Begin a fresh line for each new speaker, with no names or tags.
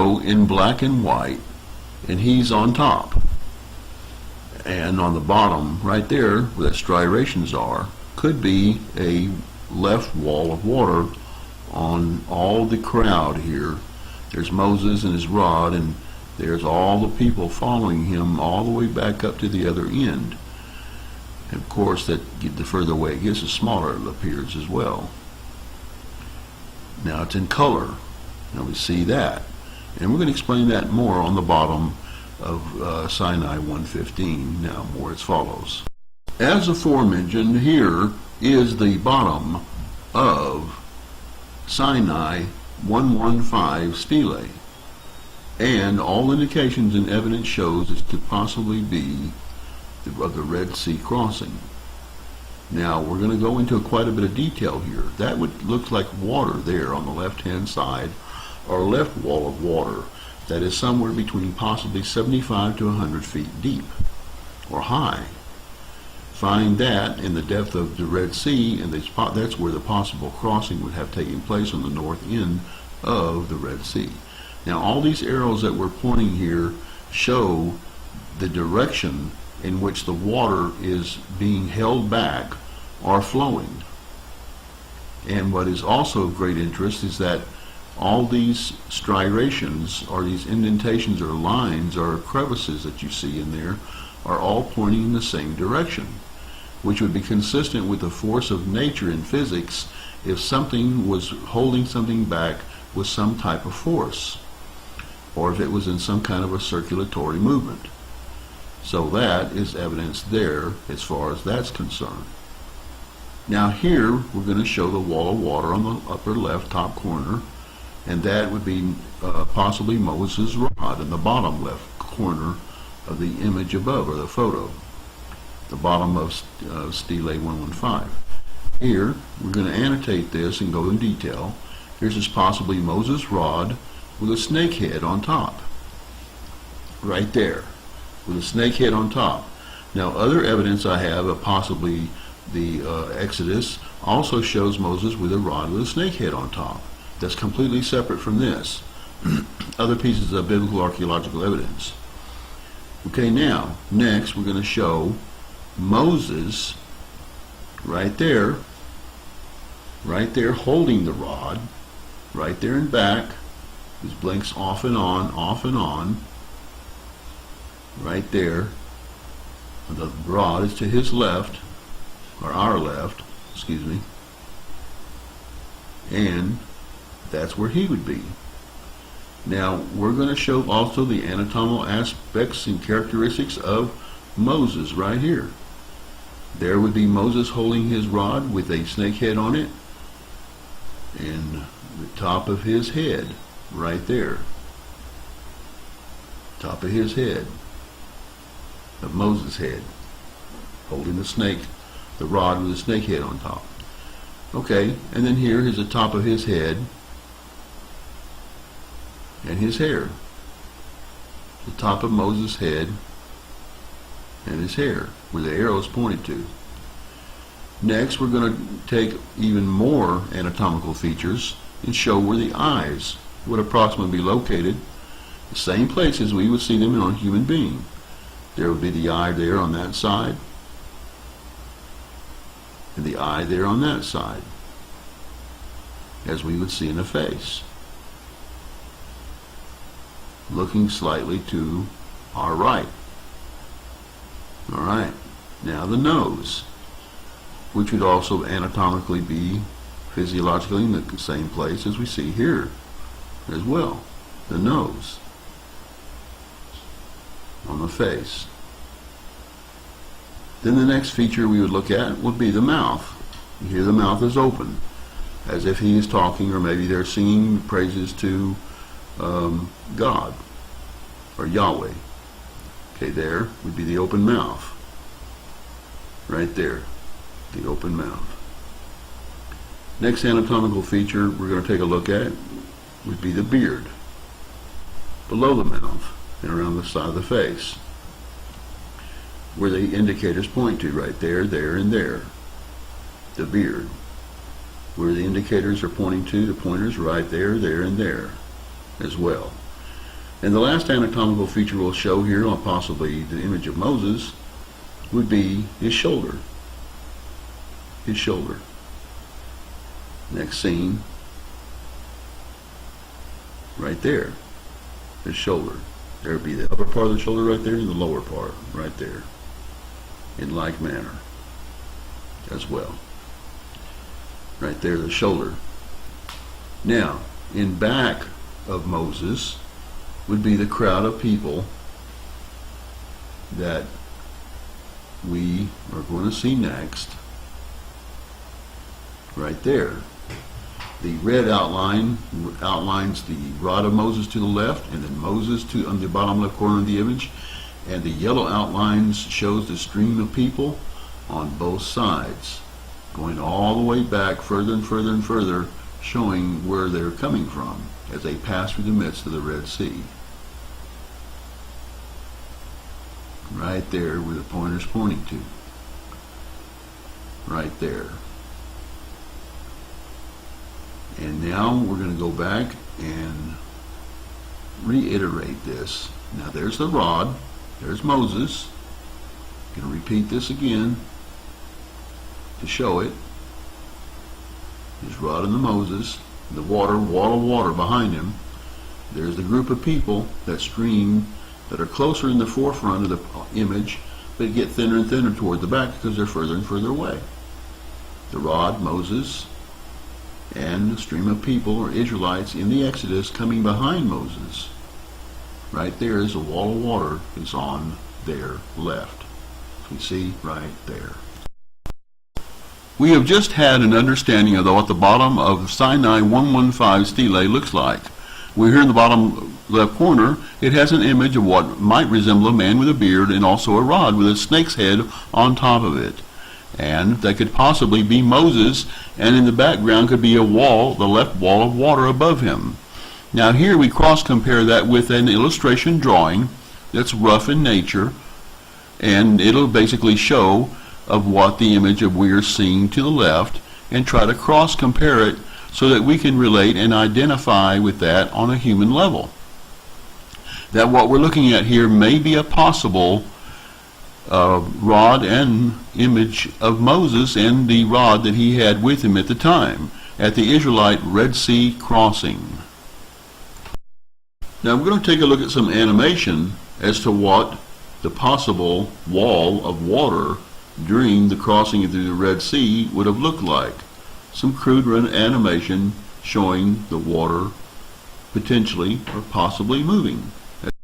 show in black and white, and he's on top. And on the bottom, right there, where the striations are, could be a left wall of water on all the crowd here. There's Moses and his rod, and there's all the people following him all the way back up to the other end. And of course, the further away it gets, the smaller it appears as well. Now it's in color. Now we see that. And we're going to explain that more on the bottom of Sinai-115 now, more as follows. As aforementioned, here is the bottom of Sinai-115 stele, and all indications and evidence shows it to possibly be of the Red Sea crossing. Now we're going to go into quite a bit of detail here. That would look like water there on the left hand side, or left wall of water that is somewhere between possibly 75 to 100 feet deep or high. Find that in the depth of the Red Sea, and that's where the possible crossing would have taken place on the north end of the Red Sea. Now all these arrows that we're pointing here show the direction in which the water is being held back or flowing. And what is also of great interest is that all these striations, or these indentations or lines or crevices that you see in there, are all pointing in the same direction, which would be consistent with the force of nature in physics if something was holding something back with some type of force, or if it was in some kind of a circulatory movement. So that is evidence there as far as that's concerned. Now here we're going to show the wall of water on the upper left top corner, and that would be possibly Moses' rod in the bottom left corner of the image above, or the photo, the bottom of stele 115. Here we're going to annotate this and go in detail. Here's is possibly Moses' rod with a snake head on top, right there, with a snake head on top. Now other evidence I have of possibly the Exodus also shows Moses with a rod with a snake head on top. That's completely separate from this. Other pieces of biblical archaeological evidence. Okay, now next we're going to show Moses right there holding the rod, right there in back. This blinks off and on, right there. The rod is to his left, or our left, excuse me, and that's where he would be. Now we're going to show also the anatomical aspects and characteristics of Moses right here. There would be Moses holding his rod with a snake head on it, and the top of his head right there, top of his head, of Moses' head, holding the snake, the rod with the snake head on top. Okay, and then here is the top of his head and his hair, the top of Moses' head and his hair, where the arrow is pointed to. Next we're going to take even more anatomical features and show where the eyes would approximately be located, the same places we would see them on a human being. There would be the eye there on that side, and the eye there on that side, as we would see in a face, looking slightly to our right. Alright, now the nose, which would also anatomically be physiologically in the same place as we see here as well, the nose on the face. Then the next feature we would look at would be the mouth. Here the mouth is open, as if he is talking, or maybe they're singing praises to God or Yahweh. Okay, there would be the open mouth. Right there, the open mouth. Next anatomical feature we're going to take a look at would be the beard, below the mouth and around the side of the face, where the indicators point to, right there, there, and there. The beard, where the indicators are pointing to, the pointers right there, there, and there as well. And the last anatomical feature we'll show here on possibly the image of Moses would be his shoulder. His shoulder. Next scene, right there, his shoulder. There would be the upper part of the shoulder right there and the lower part right there, in like manner as well. Right there, the shoulder. Now, in back of Moses would be the crowd of people that we are going to see next. Right there. The red outline outlines the rod of Moses to the left, and then Moses on the bottom left corner of the image, and the yellow outlines shows the stream of people on both sides, going all the way back further and further and further, showing where they're coming from as they pass through the midst of the Red Sea. Right there where the pointer's pointing to. Right there. And now we're going to go back and reiterate this. Now there's the rod. There's Moses. I'm going to repeat this again to show it. His rod and the Moses. The water, wall of water behind him. There's the group of people that stream, that are closer in the forefront of the image, but get thinner and thinner toward the back because they're further and further away. The rod, Moses, and the stream of people, or Israelites, in the Exodus coming behind Moses. Right there is a wall of water is on their left. You see right there. We have just had an understanding of what the bottom of the Sinai-115 stele looks like. We're here in the bottom left corner. It has an image of what might resemble a man with a beard and also a rod with a snake's head on top of it. And that could possibly be Moses, and in the background could be a wall, the left wall of water above him. Now here we cross-compare that with an illustration drawing that's rough in nature, and it'll basically show of what the image of we are seeing to the left, and try to cross-compare it so that we can relate and identify with that on a human level. That what we're looking at here may be a possible rod and image of Moses and the rod that he had with him at the time at the Israelite Red Sea crossing. Now I'm going to take a look at some animation as to what the possible wall of water during the crossing through the Red Sea would have looked like. Some crude animation showing the water potentially or possibly moving.